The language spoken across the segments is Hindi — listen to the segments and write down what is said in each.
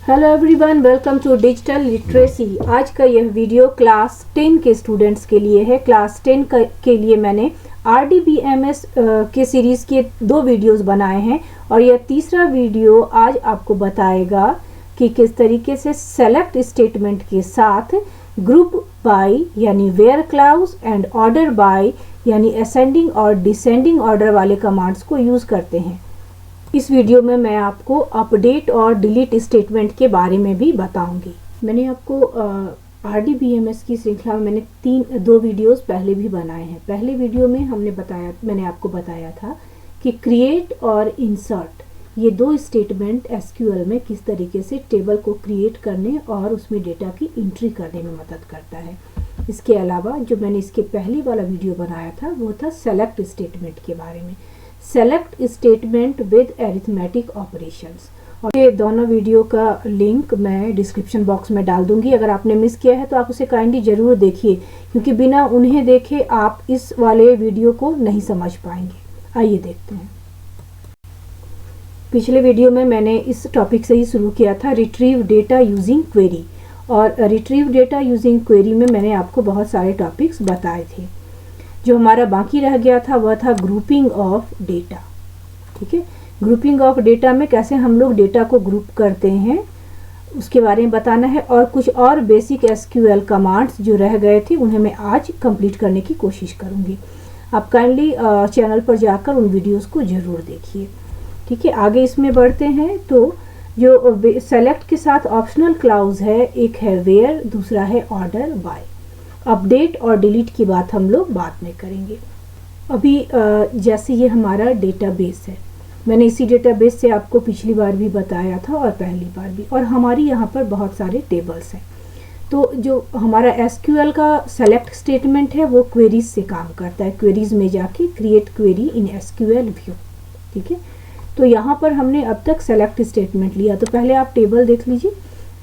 Hello everyone, welcome to digital literacy. आज का यह वीडियो क्लास 10 के स्टूडेंट्स के लिए है। क्लास 10 के लिए मैंने RDBMS के सीरीज़ के 2 वीडियोस बनाए हैं और यह तीसरा वीडियो आज आपको बताएगा कि किस तरीके से सेलेक्ट स्टेटमेंट के साथ ग्रुप बाय यानी where clause and order by यानी असेंडिंग और डिसेंडिंग ऑर्डर वाले कमांड्स को यूज़ करते हैं। इस वीडियो में मैं आपको अपडेट और डिलीट स्टेटमेंट के बारे में भी बताऊंगी। मैंने आपको RDBMS की श्रृंखला में मैंने 2 वीडियोस पहले भी बनाए हैं। पहले वीडियो में मैंने आपको बताया था कि क्रिएट और इंसर्ट ये 2 स्टेटमेंट SQL में किस तरीके से टेबल को क्रिएट करने और उसमें डेटा की एंट्री करने में मदद करता है। इसके अलावा जो मैंने इसके पहले वाला वीडियो बनाया था वो था सेलेक्ट स्टेटमेंट के बारे में, select statement with arithmetic operations. और ये दोनों वीडियो का लिंक मैं डिस्क्रिप्शन बॉक्स में डाल दूंगी। अगर आपने मिस किया है तो आप उसे काइंडली ज़रूर देखिए, क्योंकि बिना उन्हें देखे आप इस वाले वीडियो को नहीं समझ पाएंगे। आइए देखते हैं। पिछले वीडियो में मैंने इस टॉपिक से ही शुरू किया था, रिट्रीव डेटा यूजिंग क्वेरी। और रिट्रीव डेटा यूजिंग क्वेरी में मैंने आपको बहुत सारे टॉपिक्स बताए थे। जो हमारा बाकी रह गया था वह था ग्रुपिंग ऑफ डेटा। ठीक है, ग्रुपिंग ऑफ डेटा में कैसे हम लोग डेटा को ग्रुप करते हैं उसके बारे में बताना है, और कुछ और बेसिक SQL कमांड्स जो रह गए थे उन्हें मैं आज कंप्लीट करने की कोशिश करूंगी। आप काइंडली चैनल पर जाकर उन वीडियोस को ज़रूर देखिए। ठीक है, आगे इसमें बढ़ते हैं। तो जो सेलेक्ट के साथ ऑप्शनल क्लाउज है, एक है वेयर, दूसरा है ऑर्डर बाय। अपडेट और डिलीट की बात हम लोग बाद में करेंगे। अभी जैसे ये हमारा डेटाबेस है, मैंने इसी डेटाबेस से आपको पिछली बार भी बताया था और पहली बार भी, और हमारी यहाँ पर बहुत सारे टेबल्स हैं। तो जो हमारा SQL का सेलेक्ट स्टेटमेंट है वो क्वेरीज से काम करता है। क्वेरीज में जाके create query in SQL view. ठीक है, तो यहाँ पर हमने अब तक सेलेक्ट स्टेटमेंट लिया। तो पहले आप टेबल देख लीजिए।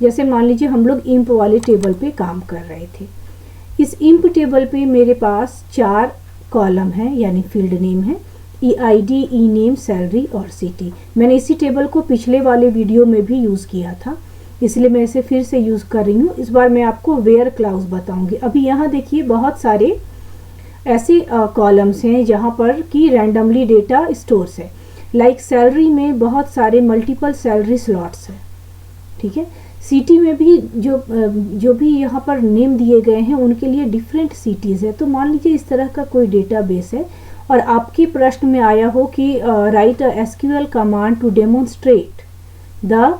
जैसे मान लीजिए हम लोग इंप वाले टेबल पे काम कर रहे थे। इस इंप टेबल पे मेरे पास 4 कॉलम हैं, यानी फील्ड नेम है, EID, E-नेम, सैलरी और सिटी। मैंने इसी टेबल को पिछले वाले वीडियो में भी यूज़ किया था, इसलिए मैं इसे फिर से यूज़ कर रही हूँ। इस बार मैं आपको वेयर क्लाउज बताऊंगी। अभी यहाँ देखिए बहुत सारे ऐसे कॉलम्स हैं जहाँ पर कि रैंडमली डेटा स्टोर्स है। लाइक सैलरी में बहुत सारे मल्टीपल सैलरी स्लॉट्स हैं। ठीक है, सिटी में भी जो भी यहाँ पर नेम दिए गए हैं उनके लिए डिफरेंट सिटीज़ है। तो मान लीजिए इस तरह का कोई डेटाबेस है और आपके प्रश्न में आया हो कि write a SQL command to demonstrate the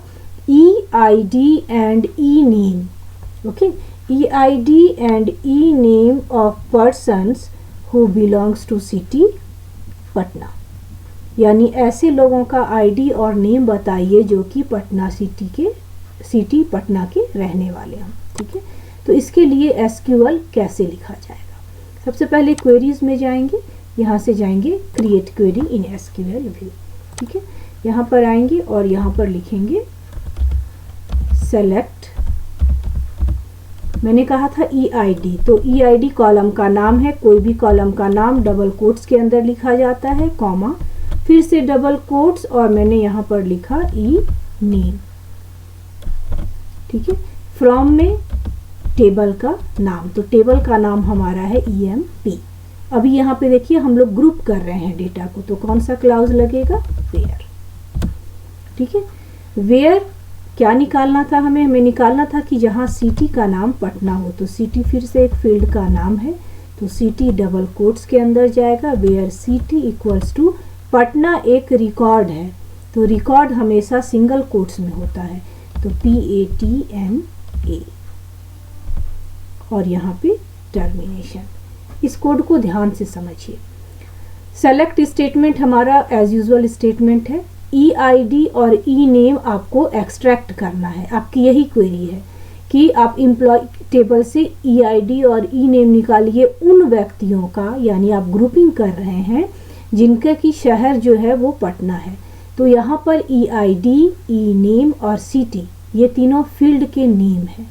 EID and E name. Okay, EID and E name of persons who belongs to city Patna, यानी ऐसे लोगों का ID और नेम बताइए जो कि सिटी पटना के रहने वाले हैं। ठीक है, तो इसके लिए SQL कैसे लिखा जाएगा? सबसे पहले क्वेरीज में जाएंगे, यहाँ से जाएंगे create query in SQL view. ठीक है, यहाँ पर आएंगे और यहाँ पर लिखेंगे सेलेक्ट। मैंने कहा था EID, तो EID कॉलम का नाम है। कोई भी कॉलम का नाम डबल कोट्स के अंदर लिखा जाता है, कॉमा, फिर से डबल कोट्स, और मैंने यहाँ पर लिखा E-नेम। ठीक है, फ्रॉम में टेबल का नाम, तो टेबल का नाम हमारा है EMP। अभी यहाँ पे देखिए हम लोग ग्रुप कर रहे हैं डेटा को, तो कौन सा क्लाउज लगेगा? वेयर। ठीक है, वेयर क्या निकालना था हमें निकालना था कि जहाँ सिटी का नाम पटना हो, तो सिटी फिर से एक फील्ड का नाम है, तो सिटी डबल कोट्स के अंदर जाएगा। Where city equals to Patna एक रिकॉर्ड है, तो रिकॉर्ड हमेशा सिंगल कोट्स में होता है, तो PATNA, और यहाँ पे टर्मिनेशन। इस कोड को ध्यान से समझिए। सेलेक्ट स्टेटमेंट हमारा एज यूजुअल स्टेटमेंट है। EID और E-नेम आपको एक्सट्रैक्ट करना है। आपकी यही क्वेरी है कि आप एम्प्लॉय टेबल से EID और E-नेम निकालिए उन व्यक्तियों का, यानी आप ग्रुपिंग कर रहे हैं जिनका की शहर जो है वो पटना है। तो यहाँ पर EID, E-नेम और सिटी ये तीनों फील्ड के नेम है।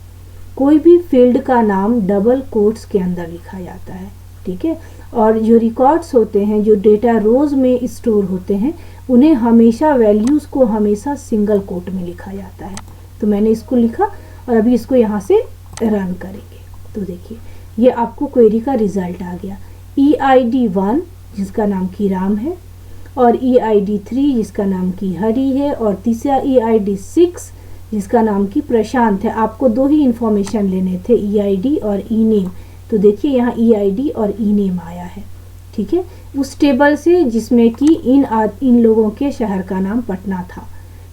कोई भी फील्ड का नाम डबल कोट्स के अंदर लिखा जाता है। ठीक है, और जो रिकॉर्ड्स होते हैं, जो डेटा रोज में स्टोर होते हैं, उन्हें हमेशा वैल्यूज़ को हमेशा सिंगल कोट में लिखा जाता है। तो मैंने इसको लिखा और अभी इसको यहाँ से रन करेंगे। तो देखिए ये आपको क्वेरी का रिजल्ट आ गया। EID1 जिसका नाम की राम है, और EID3 जिसका नाम की हरी है, और तीसरा EID6 जिसका नाम की प्रशांत है। आपको दो ही इंफॉर्मेशन लेने थे, EID और E-नेम। तो देखिए यहाँ EID और E-नेम आया है, ठीक है, उस टेबल से जिसमें कि इन लोगों के शहर का नाम पटना था,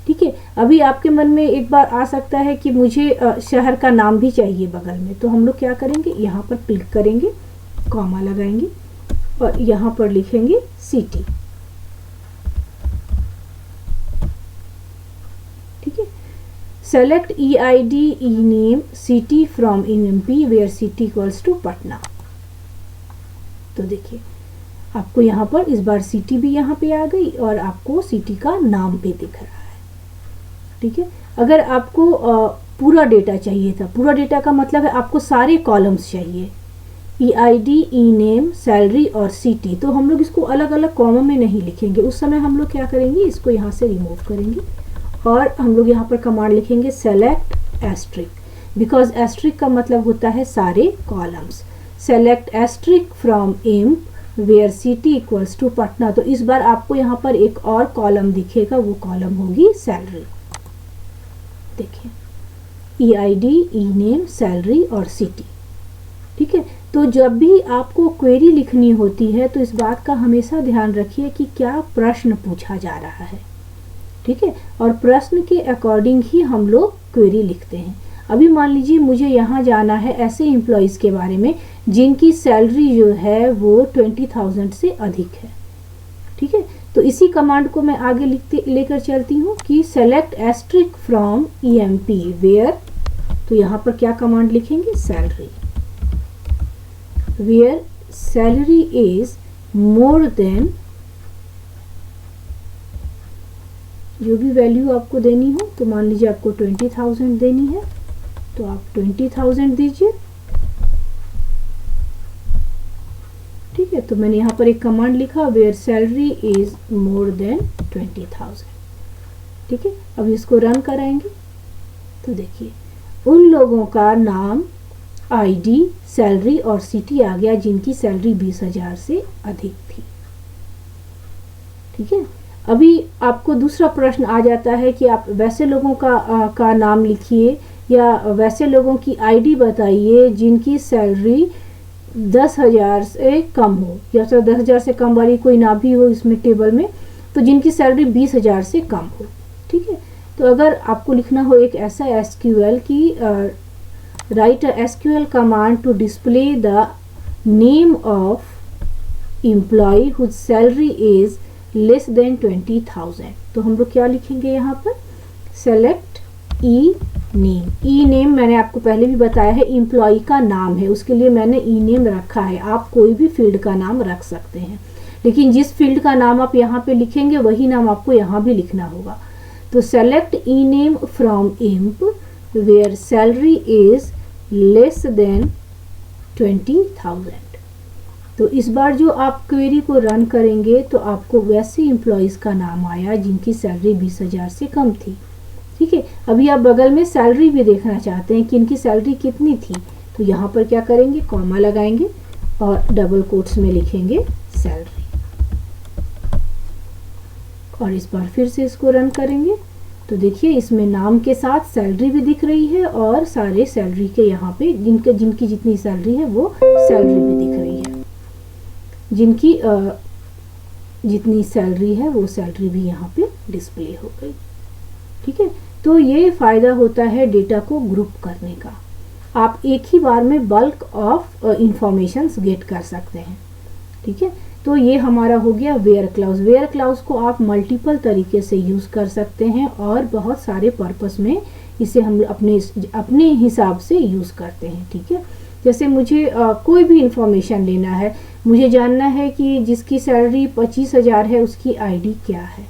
ठीक है। अभी आपके मन में एक बार आ सकता है कि मुझे शहर का नाम भी चाहिए बगल में, तो हम लोग क्या करेंगे, यहाँ पर क्लिक करेंगे, कॉमा लगाएंगे और यहाँ पर लिखेंगे सिटी, ठीक है। Select EID E name city from EMP where city equals to Patna. तो देखिए आपको यहाँ पर इस बार सिटी भी यहाँ पे आ गई और आपको सिटी का नाम भी दिख रहा है, ठीक है। अगर आपको पूरा डेटा चाहिए था, पूरा डेटा का मतलब है आपको सारे कॉलम्स चाहिए, EID E-नेम सैलरी और सिटी, तो हम लोग इसको अलग अलग कॉमा में नहीं लिखेंगे। उस समय हम लोग क्या करेंगे, इसको यहाँ से रिमूव करेंगे और हम लोग यहाँ पर कमांड लिखेंगे सेलेक्ट एस्ट्रिक, बिकॉज एस्ट्रिक का मतलब होता है सारे columns. Select asterisk from EMP where city equals to Patna. तो इस बार आपको यहाँ पर एक और कॉलम दिखेगा, वो कॉलम होगी सैलरी। देखिए EID E-नेम सैलरी और सिटी, ठीक है। तो जब भी आपको क्वेरी लिखनी होती है तो इस बात का हमेशा ध्यान रखिए कि क्या प्रश्न पूछा जा रहा है, ठीक है, और प्रश्न के अकॉर्डिंग ही हम लोग क्वेरी लिखते हैं। अभी मान लीजिए मुझे यहाँ जाना है ऐसे एम्प्लॉयज़ के बारे में जिनकी सैलरी जो है वो 20,000 से अधिक है, ठीक है। तो इसी कमांड को मैं आगे लेकर चलती हूँ कि select asterisk from EMP where, तो यहाँ पर क्या कमांड लिखेंगे, salary, where salary is more than, जो भी वैल्यू आपको देनी हो, तो मान लीजिए आपको 20,000 देनी है तो आप 20,000 दीजिए, ठीक है। तो मैंने यहाँ पर एक कमांड लिखा, where salary is more than 20,000, ठीक है। अब इसको रन कराएंगे तो देखिए उन लोगों का नाम, ID, सैलरी और सिटी आ गया जिनकी सैलरी 20,000 से अधिक थी, ठीक है। अभी आपको दूसरा प्रश्न आ जाता है कि आप वैसे लोगों का नाम लिखिए या वैसे लोगों की ID बताइए जिनकी सैलरी 10,000 से कम हो, या फिर 10,000 से कम वाली कोई ना भी हो इसमें टेबल में, तो जिनकी सैलरी 20,000 से कम हो, ठीक है। तो अगर आपको लिखना हो एक ऐसा SQL की write SQL command to display the name of employee whose salary is less than 20,000, तो हम लोग क्या लिखेंगे यहाँ पर, सेलेक्ट E-नेम। E-नेम मैंने आपको पहले भी बताया है एम्प्लॉय का नाम है, उसके लिए मैंने E-नेम रखा है। आप कोई भी फील्ड का नाम रख सकते हैं, लेकिन जिस फील्ड का नाम आप यहाँ पे लिखेंगे वही नाम आपको यहाँ भी लिखना होगा। तो select E name from EMP where salary is less than 20,000। तो इस बार जो आप क्वेरी को रन करेंगे तो आपको वैसे एम्प्लॉयज़ का नाम आया जिनकी सैलरी 20,000 से कम थी, ठीक है। अभी आप बगल में सैलरी भी देखना चाहते हैं कि इनकी सैलरी कितनी थी, तो यहाँ पर क्या करेंगे, कॉमा लगाएंगे और डबल कोट्स में लिखेंगे सैलरी, और इस बार फिर से इसको रन करेंगे तो देखिए इसमें नाम के साथ सैलरी भी दिख रही है और सारे सैलरी के यहाँ पे जिनकी जितनी सैलरी है वो सैलरी भी दिख रही है, जिनकी जितनी सैलरी है वो सैलरी भी यहाँ पे डिस्प्ले हो गई, ठीक है। तो ये फ़ायदा होता है डेटा को ग्रुप करने का, आप एक ही बार में बल्क ऑफ इंफॉर्मेशंस गेट कर सकते हैं, ठीक है। तो ये हमारा हो गया वेयर क्लाउज। वेयर क्लाउज को आप मल्टीपल तरीके से यूज़ कर सकते हैं और बहुत सारे पर्पस में इसे हम अपने हिसाब से यूज़ करते हैं, ठीक है। जैसे मुझे कोई भी इंफॉर्मेशन लेना है, मुझे जानना है कि जिसकी सैलरी 25,000 है उसकी ID क्या है,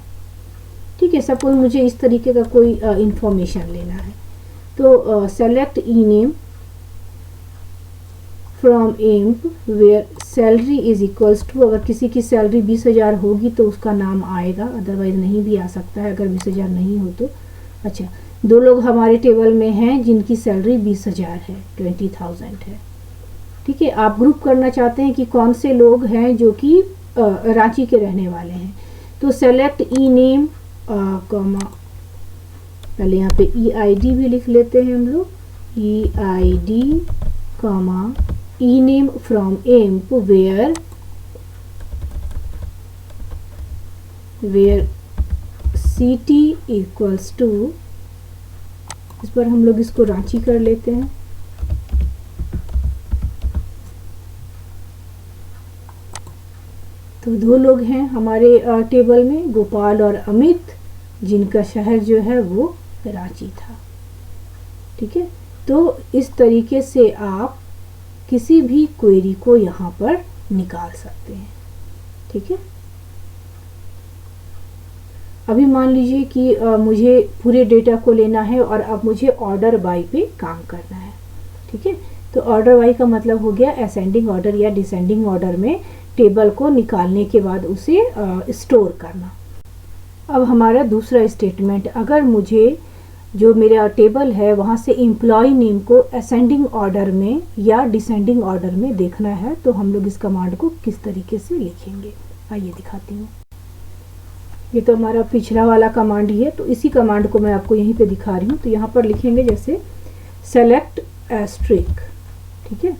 ठीक है। सपोज मुझे इस तरीके का कोई इंफॉर्मेशन लेना है, तो select E name from EMP where salary is equals to, अगर किसी की सैलरी 20,000 होगी तो उसका नाम आएगा, अदरवाइज नहीं भी आ सकता है अगर 20,000 नहीं हो तो। अच्छा, 2 लोग हमारे टेबल में हैं जिनकी सैलरी 20,000 है, 20,000 है। ठीक है, आप ग्रुप करना चाहते हैं कि कौन से लोग हैं जो कि रांची के रहने वाले हैं, तो सेलेक्ट ई नेम कॉमा, पहले यहाँ पे EID भी लिख लेते हैं हम लोग, EID comma E name from emp where city equals to, इस पर हम लोग इसको रांची कर लेते हैं। तो 2 लोग हैं हमारे टेबल में, गोपाल और अमित, जिनका शहर जो है वो रांची था। ठीक है, तो इस तरीके से आप किसी भी क्वेरी को यहाँ पर निकाल सकते हैं। ठीक है, अभी मान लीजिए कि मुझे पूरे डेटा को लेना है और अब मुझे ऑर्डर बाय पे काम करना है। ठीक है, तो ऑर्डर बाय का मतलब हो गया असेंडिंग ऑर्डर या डिसेंडिंग ऑर्डर में टेबल को निकालने के बाद उसे स्टोर करना। अब हमारा दूसरा स्टेटमेंट, अगर मुझे जो मेरा टेबल है वहाँ से एम्प्लॉय नेम को असेंडिंग ऑर्डर में या डिसेंडिंग ऑर्डर में देखना है, तो हम लोग इस कमांड को किस तरीके से लिखेंगे, आइए दिखाती हूँ। ये तो हमारा पिछला वाला कमांड ही है, तो इसी कमांड को मैं आपको यहीं पे दिखा रही हूँ। तो यहाँ पर लिखेंगे जैसे सेलेक्ट एस्ट्रिक, ठीक है,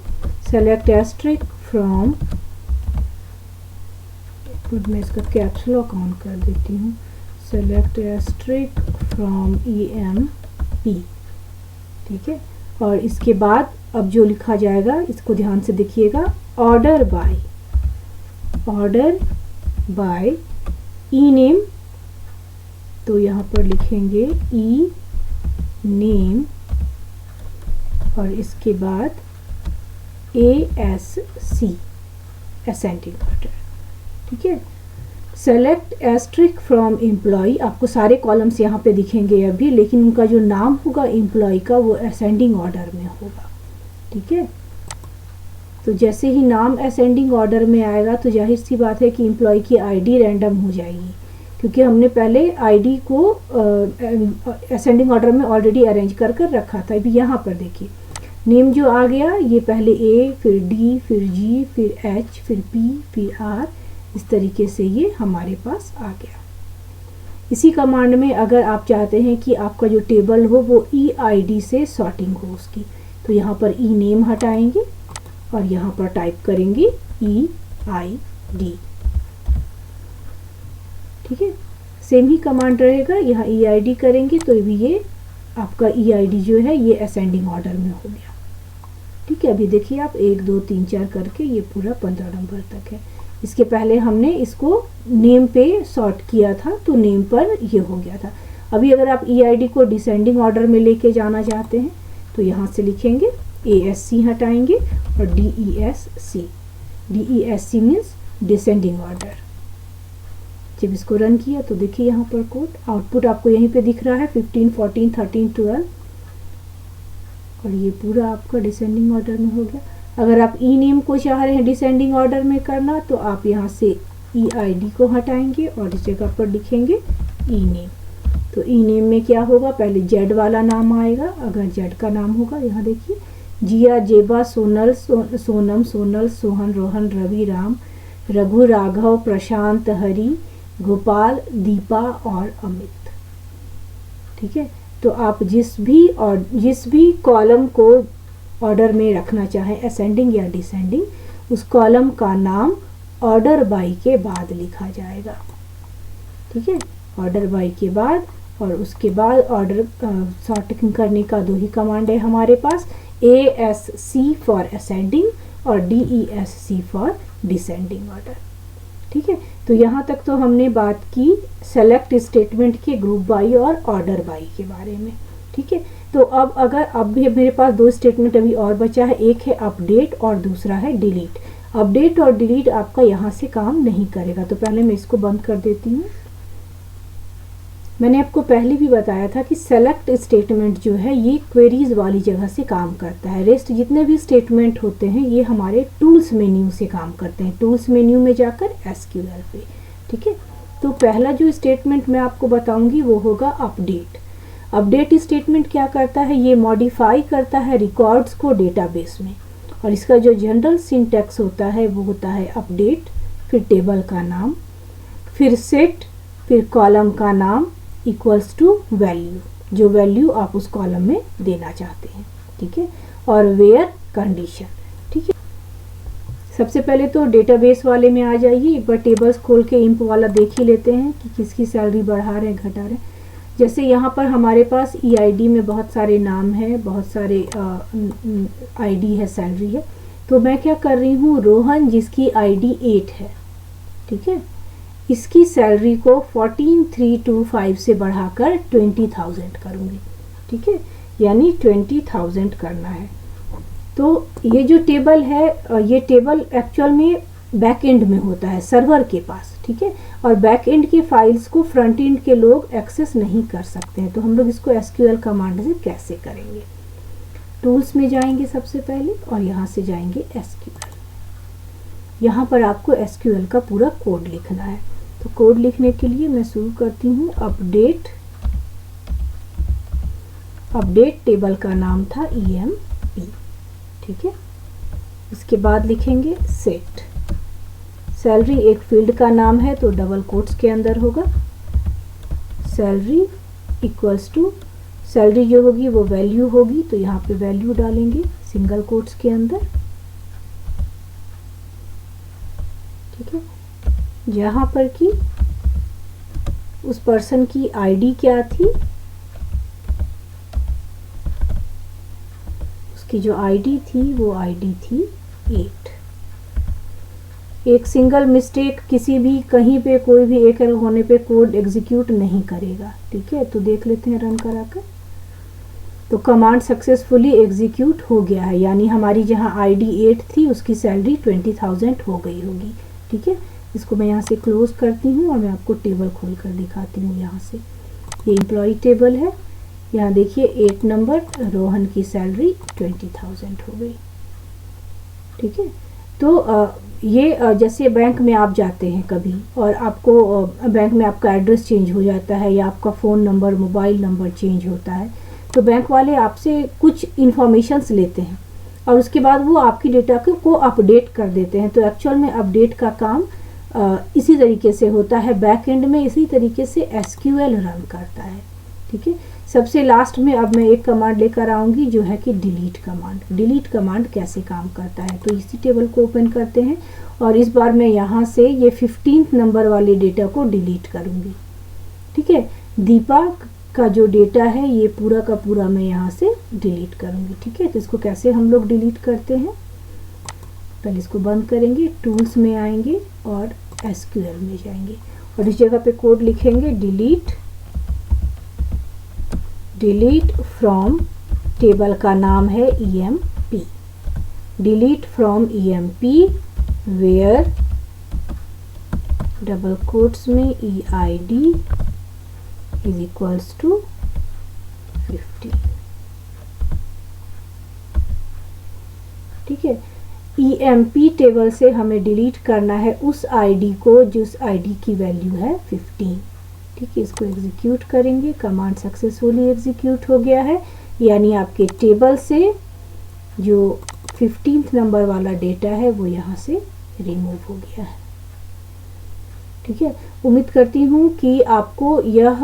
सेलेक्ट एस्ट्रिक फ्रॉम, मैं इसका कैप्स लॉक ऑन कर देती हूँ, सेलेक्ट एस्ट्रिक फ्रॉम EMP। ठीक है, और इसके बाद अब जो लिखा जाएगा इसको ध्यान से देखिएगा, ऑर्डर बाय ई नेम, तो यहाँ पर लिखेंगे ई नेम और इसके बाद ASC असेंडिंग ऑर्डर। ठीक है, सेलेक्ट एस्ट्रिक फ्रॉम एम्प्लॉय, आपको सारे कॉलम्स यहाँ पे दिखेंगे अभी, लेकिन उनका जो नाम होगा एम्प्लॉय का वो असेंडिंग ऑर्डर में होगा। ठीक है, तो जैसे ही नाम असेंडिंग ऑर्डर में आएगा तो जाहिर सी बात है कि एम्प्लॉय की ID रैंडम हो जाएगी, क्योंकि हमने पहले ID को असेंडिंग ऑर्डर में ऑलरेडी अरेंज कर रखा था। अभी यहाँ पर देखिए नेम जो आ गया, ये पहले A, फिर D, फिर G, फिर H, फिर P, फिर R, इस तरीके से ये हमारे पास आ गया। इसी कमांड में अगर आप चाहते हैं कि आपका जो टेबल हो वो EID से सॉर्टिंग हो उसकी, तो यहाँ पर ई नेम हटाएंगे और यहाँ पर टाइप करेंगे EID। ठीक है, सेम ही कमांड रहेगा, यहाँ EID करेंगे तो भी ये आपका EID जो है ये असेंडिंग ऑर्डर में हो गया। ठीक है, अभी देखिए आप 1 2 3 4 करके ये पूरा 15 नंबर तक है। इसके पहले हमने इसको नेम पे सॉर्ट किया था, तो नेम पर ये हो गया था। अभी अगर आप EID को डिसेंडिंग ऑर्डर में लेके जाना चाहते हैं तो यहाँ से लिखेंगे ASC हटाएंगे और DESC मीन्स डिसेंडिंग ऑर्डर। जब इसको रन किया तो देखिए यहाँ पर कोड आउटपुट आपको यहीं पे दिख रहा है 15, 14, 13, 12 और ये पूरा आपका डिसेंडिंग ऑर्डर में हो गया। अगर आप ई नेम को चाह रहे हैं डिसेंडिंग ऑर्डर में करना तो आप यहाँ से EID को हटाएंगे और इस जगह पर लिखेंगे ई नेम। तो ई नेम में क्या होगा, पहले जेड वाला नाम आएगा, अगर जेड का नाम होगा यहाँ देखिए जिया, जेबा, सोनल, सोनम, सोनल, सोहन, रोहन, रवि, राम, रघु, राघव, प्रशांत, हरि, गोपाल, दीपा और अमित। ठीक है, तो आप जिस भी कॉलम को ऑर्डर में रखना चाहें असेंडिंग या डिसेंडिंग, उस कॉलम का नाम ऑर्डर बाय के बाद लिखा जाएगा। ठीक है, ऑर्डर बाय के बाद और उसके बाद ऑर्डर सॉर्टिंग करने का 2 ही कमांड है हमारे पास, ASC फॉर असेंडिंग और DESC फॉर डिसेंडिंग ऑर्डर। ठीक है, तो यहाँ तक तो हमने बात की सेलेक्ट स्टेटमेंट के ग्रुप बाय और ऑर्डर बाय के बारे में। ठीक है, तो अब भी मेरे पास 2 स्टेटमेंट अभी और बचा है, एक है अपडेट और दूसरा है डिलीट। अपडेट और डिलीट आपका यहाँ से काम नहीं करेगा, तो पहले मैं इसको बंद कर देती हूँ। मैंने आपको पहले भी बताया था कि सेलेक्ट स्टेटमेंट जो है ये क्वेरीज वाली जगह से काम करता है। रेस्ट जितने भी स्टेटमेंट होते हैं ये हमारे टूल्स मेन्यू से काम करते हैं, टूल्स मेन्यू में जाकर SQL पे। ठीक है, तो पहला जो स्टेटमेंट मैं आपको बताऊंगी वो होगा अपडेट। अपडेट स्टेटमेंट क्या करता है, ये मॉडिफाई करता है रिकॉर्ड्स को डेटाबेस में, और इसका जो जनरल सिंटैक्स होता है वो होता है अपडेट, फिर टेबल का नाम, फिर सेट, फिर कॉलम का नाम इक्वल्स टू वैल्यू, जो वैल्यू आप उस कॉलम में देना चाहते हैं, ठीक है, और वेयर कंडीशन, ठीक है। सबसे पहले तो डेटाबेस वाले में आ जाइए, एक बार टेबल्स खोल के इंप वाला देख ही लेते हैं कि किसकी सैलरी बढ़ा रहे हैं घटा रहे हैं। जैसे यहाँ पर हमारे पास EID में बहुत सारे नाम हैं, बहुत सारे ID है, सैलरी है, तो मैं क्या कर रही हूँ, रोहन जिसकी ID 8 है, ठीक है, इसकी सैलरी को 14,325 से बढ़ाकर 20,000 करूँगी, ठीक है, यानी 20,000 करना है। तो ये जो टेबल है, ये टेबल एक्चुअल में बैक एंड में होता है सर्वर के पास, ठीक है, और बैक एंड की फाइल्स को फ्रंट एंड के लोग एक्सेस नहीं कर सकते हैं। तो हम लोग इसको SQL कमांड से कैसे करेंगे, टूल्स में जाएंगे सबसे पहले और यहाँ से जाएंगे SQL। यहाँ पर आपको SQL का पूरा कोड लिखना है। तो कोड लिखने के लिए मैं शुरू करती हूँ अपडेट टेबल का नाम था EMP, ठीक है। इसके बाद लिखेंगे सेट, सैलरी एक फील्ड का नाम है तो डबल कोट्स के अंदर होगा, सैलरी इक्वल्स टू, सैलरी जो होगी वो वैल्यू होगी तो यहाँ पे वैल्यू डालेंगे सिंगल कोट्स के अंदर, ठीक है। यहाँ पर कि उस पर्सन की ID क्या थी, उसकी जो ID थी वो ID थी 8। एक सिंगल मिस्टेक किसी भी कहीं पे कोई भी एक एरर होने पे कोड एग्जीक्यूट नहीं करेगा, ठीक है। तो देख लेते हैं रन कराकर, तो कमांड सक्सेसफुली एग्जीक्यूट हो गया है, यानी हमारी जहां ID 8 थी उसकी सैलरी 20,000 हो गई होगी, ठीक है। इसको मैं यहाँ से क्लोज करती हूँ और मैं आपको टेबल खोल कर दिखाती हूँ। यहाँ से ये एम्प्लॉय टेबल है, यहाँ देखिए 8 नंबर, रोहन की सैलरी 20,000 हो गई, ठीक है। तो ये जैसे बैंक में आप जाते हैं कभी और आपको बैंक में आपका एड्रेस चेंज हो जाता है या आपका phone number, mobile number change होता है, तो बैंक वाले आपसे कुछ इन्फॉर्मेशंस लेते हैं और उसके बाद वो आपकी डेटा को अपडेट कर देते हैं। तो एक्चुअल में अपडेट का काम इसी तरीके से होता है, बैक एंड में इसी तरीके से SQL रन करता है, ठीक है। सबसे लास्ट में अब मैं एक कमांड लेकर आऊँगी जो है कि डिलीट कमांड। डिलीट कमांड कैसे काम करता है, तो इसी टेबल को ओपन करते हैं और इस बार मैं यहाँ से ये 15 नंबर वाले डेटा को डिलीट करूँगी, ठीक है। दीपा का जो डेटा है ये पूरा का पूरा मैं यहाँ से डिलीट करूँगी, ठीक है। तो इसको कैसे हम लोग डिलीट करते हैं, पहले इसको बंद करेंगे, टूल्स में आएंगे और SQL में जाएंगे और इस जगह पे कोड लिखेंगे डिलीट फ्रॉम, टेबल का नाम है EMP, delete from EMP where double quotes में EID इज इक्वल्स टू 50, ठीक है। EMP टेबल से हमें डिलीट करना है उस ID को जिस ID की वैल्यू है 15, ठीक है। इसको एग्जीक्यूट करेंगे, कमांड सक्सेसफुली एग्जीक्यूट हो गया है, यानी आपके टेबल से जो 15th नंबर वाला डेटा है वो यहाँ से रिमूव हो गया है, ठीक है। उम्मीद करती हूँ कि आपको यह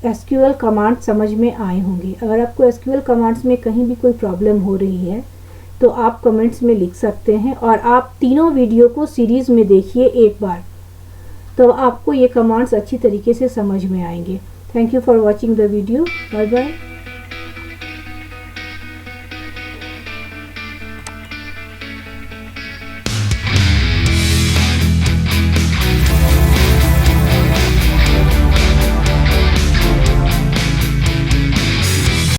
SQL कमांड समझ में आए होंगे। अगर आपको SQL कमांड्स में कहीं भी कोई प्रॉब्लम हो रही है तो आप कमेंट्स में लिख सकते हैं और आप तीनों वीडियो को सीरीज़ में देखिए एक बार, तो आपको ये कमांड्स अच्छी तरीके से समझ में आएंगे। Thank you for watching the video, bye bye.